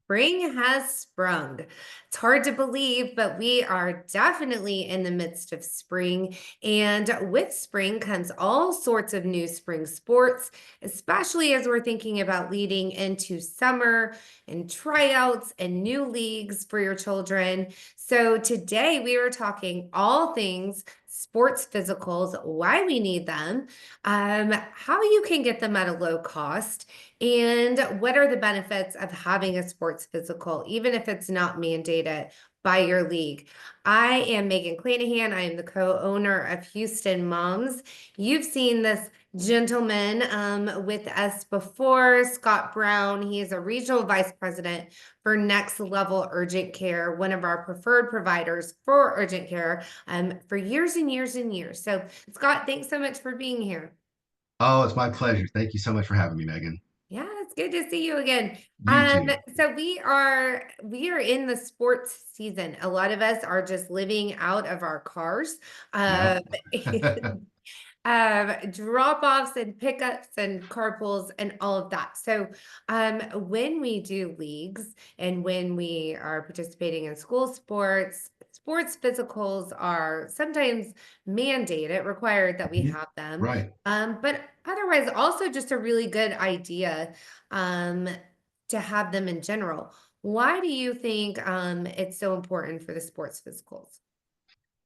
Spring has sprung. It's hard to believe, but we are definitely in the midst of spring. And with spring comes all sorts of new spring sports, especially as we're thinking about leading into summer and tryouts and new leagues for your children. So today we are talking all things sports physicals, why we need them, how you can get them at a low cost, and what are the benefits of having a sports physical, even if it's not mandated by your league? I am Meagan Clanahan. I am the co-owner of Houston Moms. You've seen this gentleman with us before, Scott Brown. He is a regional vice president for Next Level Urgent Care, one of our preferred providers for urgent care for years and years and years. So, Scott, thanks so much for being here. Oh, it's my pleasure. Thank you so much for having me, Megan. Yeah, it's good to see you again. You too. So we are in the sports season. A lot of us are just living out of our cars. Yep. Uh, drop-offs and pickups and carpools and all of that. So when we do leagues and when we are participating in school sports, sports physicals are sometimes mandated, required that we Mhm. have them. Right. But otherwise, also just a really good idea um, to have them in general. Why do you think it's so important for the sports physicals?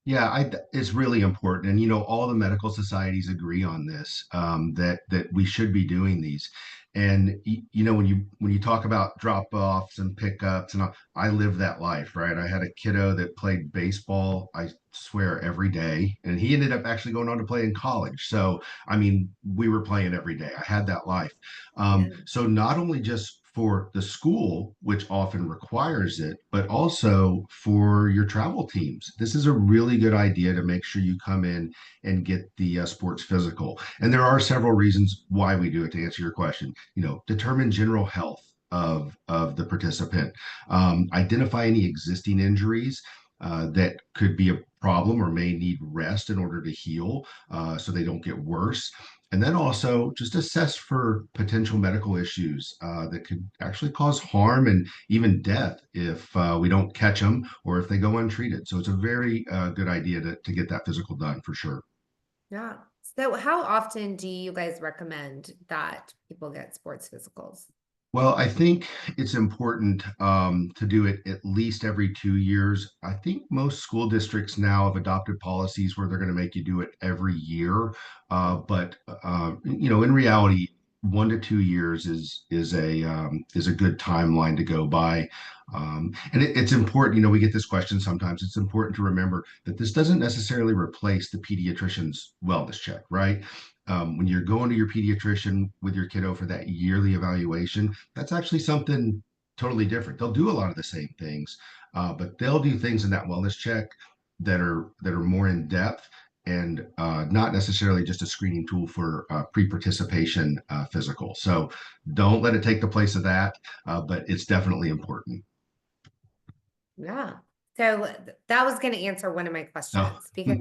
Yeah, it's really important, and all the medical societies agree on this, that we should be doing these. And when you talk about drop-offs and pickups, and I lived that life, right? I had a kiddo that played baseball, I swear, every day, and he ended up actually going on to play in college. So, I mean, we were playing every day. I had that life. Yeah. So not only just for the school, which often requires it, but also for your travel teams. This is a really good idea to make sure you come in and get the sports physical. And there are several reasons why we do it, to answer your question. Determine general health of the participant, identify any existing injuries. That could be a problem or may need rest in order to heal, so they don't get worse. And then also just assess for potential medical issues that could actually cause harm and even death if we don't catch them or if they go untreated. So it's a very good idea to get that physical done for sure. Yeah. So how often do you guys recommend that people get sports physicals? Well, I think it's important to do it at least every 2 years. I think most school districts now have adopted policies where they're going to make you do it every year. But in reality, 1 to 2 years is a good timeline to go by. And it's important. We get this question sometimes. It's important to remember that this doesn't necessarily replace the pediatrician's wellness check, right? When you're going to your pediatrician with your kiddo for that yearly evaluation, that's actually something totally different. They'll do a lot of the same things, but they'll do things in that wellness check that are more in depth and not necessarily just a screening tool for pre-participation physical. So don't let it take the place of that, but it's definitely important. Yeah. So that was going to answer one of my Oh, questions because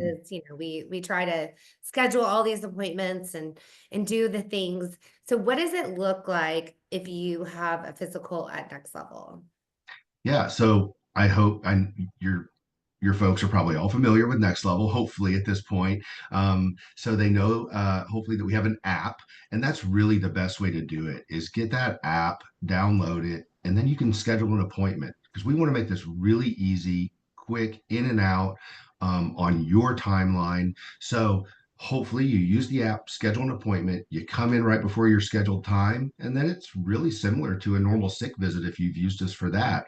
we try to schedule all these appointments and do the things. So what does it look like if you have a physical at Next Level? yeah. So I hope your folks are probably all familiar with Next Level, hopefully at this point. So they know, hopefully, that we have an app, and that's really the best way to do it is get that app, download it, and then you can schedule an appointment because we want to make this really easy, quick, in and out on your timeline. So hopefully you use the app, schedule an appointment, you come in right before your scheduled time, and then it's really similar to a normal sick visit if you've used us for that.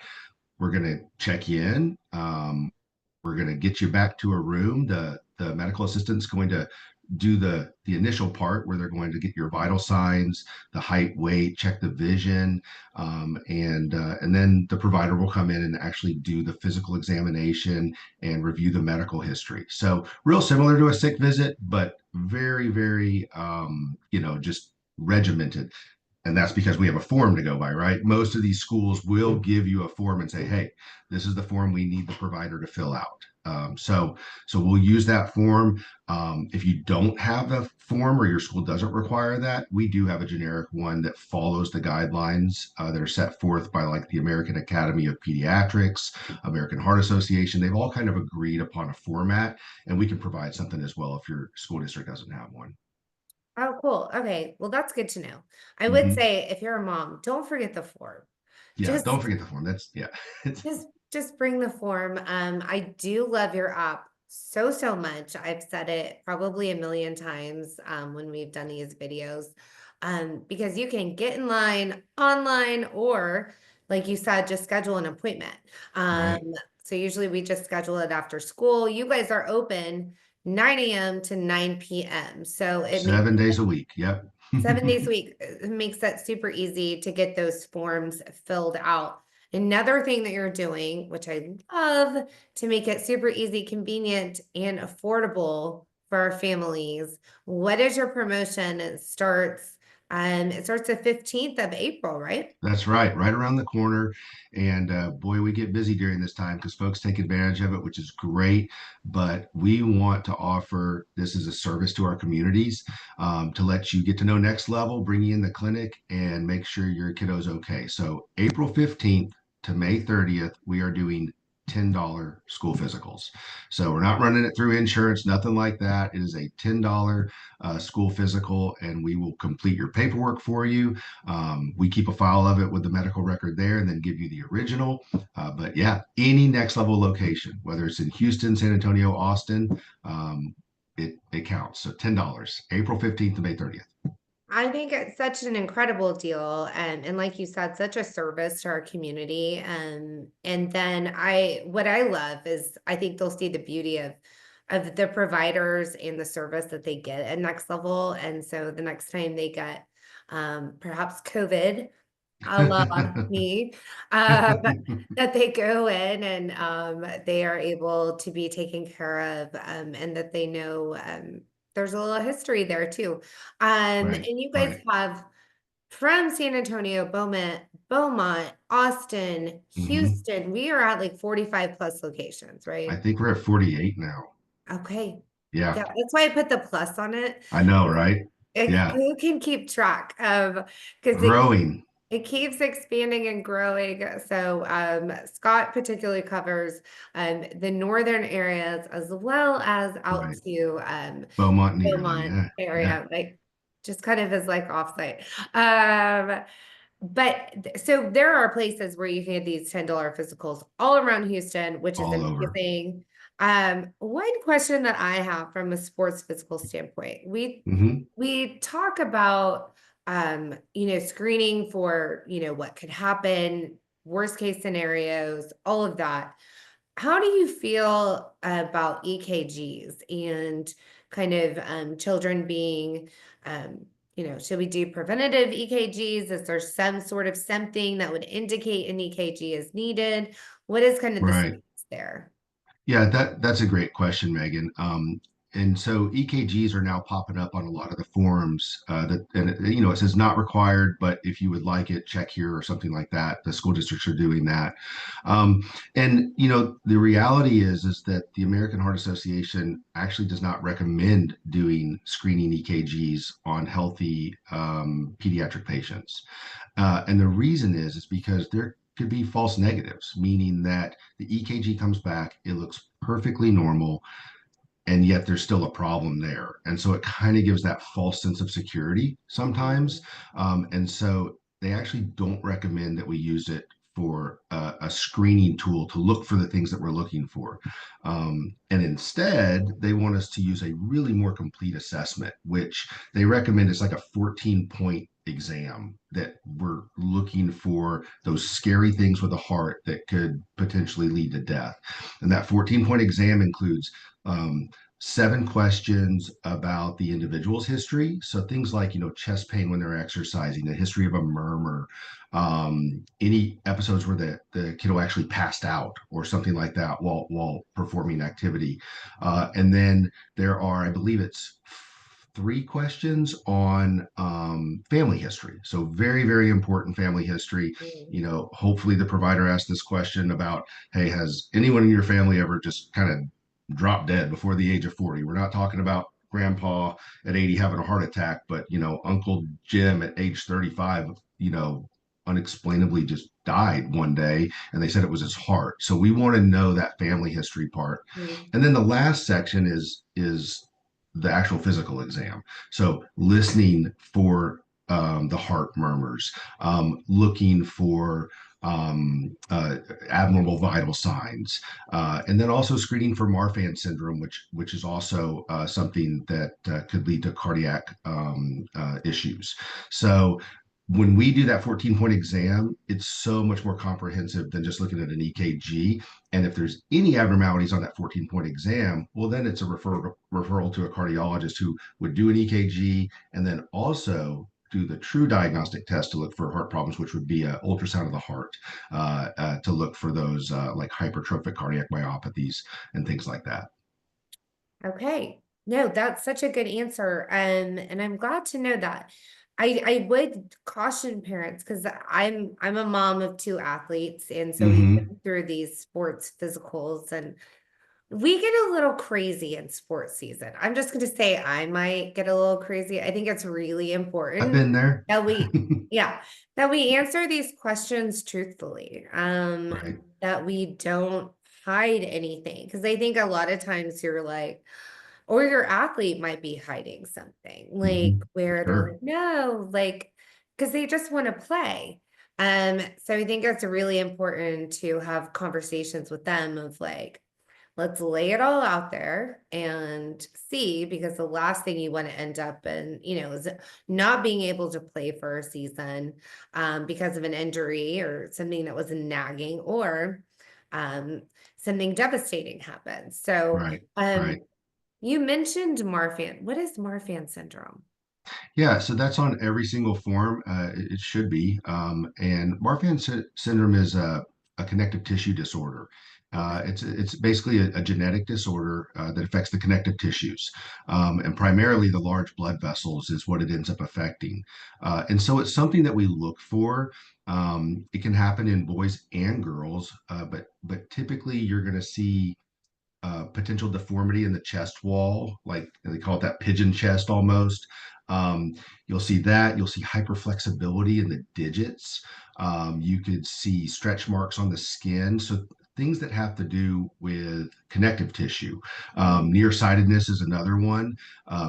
We're going to check you in. We're going to get you back to a room. The medical assistant's going to do the initial part where they're going to get your vital signs, the height, weight, check the vision, and then the provider will come in and actually do the physical examination and review the medical history. So real similar to a sick visit, but very, very just regimented. And that's because we have a form to go by, right? Most of these schools will give you a form and say, hey, this is the form we need the provider to fill out. So we'll use that form. If you don't have a form or your school doesn't require that, we do have a generic one that follows the guidelines that are set forth by like the American Academy of Pediatrics, American Heart Association. They've all kind of agreed upon a format, and we can provide something as well if your school district doesn't have one. Oh, cool. Okay. Well, that's good to know. I would Hmm. say if you're a mom, don't forget the form. Yeah, Just don't forget the form. That's yeah. just bring the form. I do love your app so much. I've said it probably a million times when we've done these videos. Because you can get in line online or like you said, just schedule an appointment. Um, Right. so usually we just schedule it after school. You guys are open 9 a.m. to 9 p.m. So it makes 7 days a week. Yep. 7 days a week. It makes that super easy to get those forms filled out. Another thing that you're doing, which I love to make it super easy, convenient, and affordable for our families. What is your promotion? It starts the 15th of April, right? That's right around the corner. And boy, we get busy during this time because folks take advantage of it, which is great. But we want to offer this as a service to our communities to let you get to know Next Level, bring you in the clinic, and make sure your kiddo's okay. So, April 15th to May 30th, we are doing $10 school physicals. So, we're not running it through insurance, nothing like that. It is a $10 school physical, and we will complete your paperwork for you. We keep a file of it with the medical record there and then give you the original. But yeah, any Next Level location, whether it's in Houston, San Antonio, Austin, it counts. So $10, April 15th to May 30th. I think it's such an incredible deal, and like you said, such a service to our community. And then what I love is I think they'll see the beauty of the providers and the service that they get at Next Level. And so the next time they get perhaps COVID, a la me, but that they go in and they are able to be taken care of, and that they know there's a little history there too. Right, And you guys right. have from San Antonio, Beaumont, Austin, Hmm. Houston. We are at like 45 plus locations, I right? think we're at 48 now. Okay. Yeah, Yeah, that's why I put the plus on it. I know, right? Yeah, Who can keep track of because growing. it keeps expanding and growing. So Scott particularly covers the northern areas as well as out Right. to Beaumont and Eagerly. Beaumont Yeah, yeah. area, like just kind of as like offsite. Um, so there are places where you can get these $10 physicals all around Houston, which is All over. amazing. One question that I have from a sports physical standpoint, Hmm. we talk about screening for, what could happen, worst case scenarios, all of that. How do you feel about EKGs and kind of children being, should we do preventative EKGs? Is there some sort of something that would indicate an EKG is needed? What is kind of the Right. stance there? Yeah, that's a great question, Megan. And so EKGs are now popping up on a lot of the forums and it says not required, but if you would like it, check here or something like that. The school districts are doing that. Um, and the reality is that the American Heart Association actually does not recommend doing screening EKGs on healthy pediatric patients. And the reason is because there could be false negatives, meaning that the EKG comes back, it looks perfectly normal, and yet there's still a problem there. And so it kind of gives that false sense of security sometimes. Mhm. And so they actually don't recommend that we use it for a screening tool to look for the things that we're looking for. And instead, they want us to use a really more complete assessment, which they recommend is like a 14-point exam that we're looking for those scary things with the heart that could potentially lead to death. And that 14-point exam includes um, 7 questions about the individual's history. So things like, chest pain when they're exercising, a history of a murmur, any episodes where the kiddo actually passed out or something like that while performing activity. And then there are, I believe it's 3 questions on family history. So very, very important family history. Hopefully the provider asked this question about, hey, has anyone in your family ever just kind of drop dead before the age of 40. We're not talking about grandpa at 80 having a heart attack, but Uncle Jim at age 35, unexplainably just died one day, and they said it was his heart. So we want to know that family history part. Mm. And then the last section is the actual physical exam. So listening for the heart murmurs, looking for abnormal vital signs, and then also screening for Marfan syndrome, which is also something that could lead to cardiac issues. So when we do that 14-point exam, it's so much more comprehensive than just looking at an EKG. And if there's any abnormalities on that 14-point exam, well, then it's a referral to a cardiologist who would do an EKG and then also do the true diagnostic test to look for heart problems, which would be an ultrasound of the heart to look for those like hypertrophic cardiac myopathies and things like that. Okay. No, that's such a good answer. And I'm glad to know that. I would caution parents because I'm a mom of two athletes, and so we've Mm-hmm. been through these sports physicals, and we get a little crazy in sports season. I'm just going to say I might get a little crazy. I think it's really I've important been there. that yeah, that we answer these questions truthfully. Right. That we don't hide anything because I think a lot of times you're like, or your athlete might be hiding something like Mm-hmm. For where they're sure. like, no, like, because they just want to play. So I think it's really important to have conversations with them of like, let's lay it all out there and see, because the last thing you want to end up in, is not being able to play for a season because of an injury or something that was nagging, or um, something devastating happens. So Right. um, Right. you mentioned Marfan. What is Marfan syndrome? Yeah, so that's on every single form. It should be. And Marfan syndrome is a connective tissue disorder. It's basically a genetic disorder that affects the connective tissues, and primarily the large blood vessels is what it ends up affecting. And so it's something that we look for. It can happen in boys and girls, but typically you're going to see potential deformity in the chest wall, like they call it that pigeon chest almost. Um, you'll see that. You'll see hyperflexibility in the digits. You could see stretch marks on the skin. So things that have to do with connective tissue. Mhm. Nearsightedness is another one.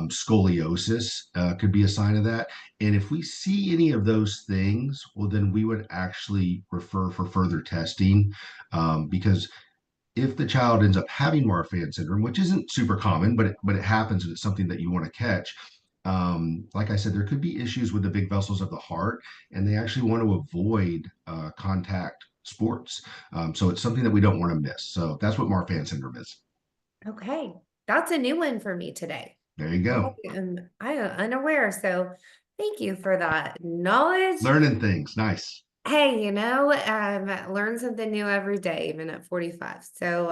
Scoliosis could be a sign of that. And if we see any of those things, well, then we would actually refer for further testing because if the child ends up having Marfan syndrome, which isn't super common, but it happens and it's something that you want to catch. Like I said, there could be issues with the big vessels of the heart, and they actually want to avoid contact sports. So it's something that we don't want to miss. So that's what Marfan syndrome is. Okay, that's a new one for me today. There you go. I am unaware, so thank you for that knowledge. Learning things. Nice. Hey, learn something new every day, even at 45. So,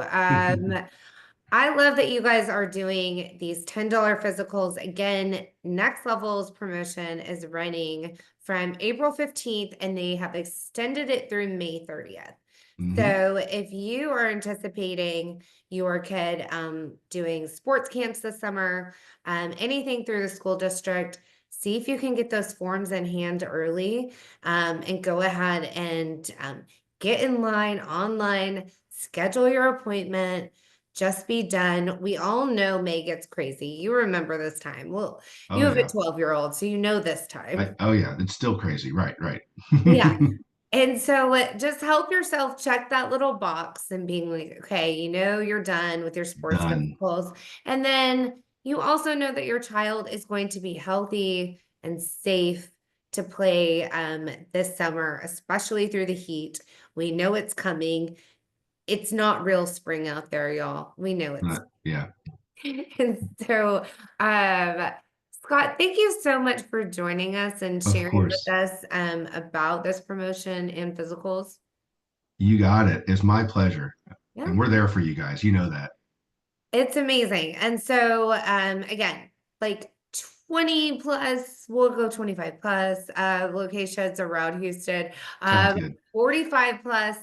I love that you guys are doing these $10 physicals. Again, Next Level's promotion is running from April 15th, and they have extended it through May 30th. Hmm. So if you are anticipating your kid doing sports camps this summer, anything through the school district, see if you can get those forms in hand early, and go ahead and get in line online, schedule your appointment, just be done. We all know May gets crazy. You remember this time. Well, you Oh have a yeah. 12-year-old, so you know this time. Oh yeah. It's still crazy. Right. Right. Yeah. And so just help yourself check that little box and being like, okay, you're done with your sports Done. physicals. And then you also know that your child is going to be healthy and safe to play this summer, especially through the heat. We know it's coming. It's not real spring out there, y'all. We know it's. Yeah. And so, um, Scott, thank you so much for joining us and Of sharing with course. us about this promotion and physicals. You got it. It's my pleasure. Yeah, And we're there for you guys. You know that. it's amazing. And so, again, like 20 plus, we'll go 25 plus locations around Houston, Sounds good. 45 plus.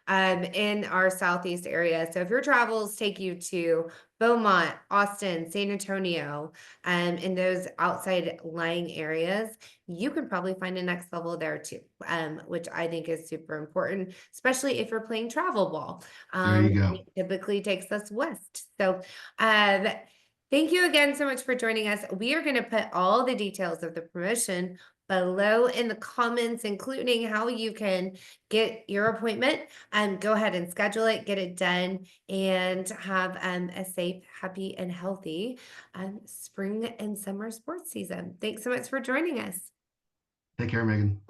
in our Southeast area. So if your travels take you to Beaumont, Austin, San Antonio, in those outside lying areas, you can probably find a next level there too, which I think is super important, especially if you're playing travel ball. There you go. It typically takes us west. So, um, thank you again so much for joining us. We are going to put all the details of the promotion below in the comments, including how you can get your appointment and go ahead and schedule it, get it done, and have a safe, happy, and healthy spring and summer sports season. Thanks so much for joining us. Take care, Megan.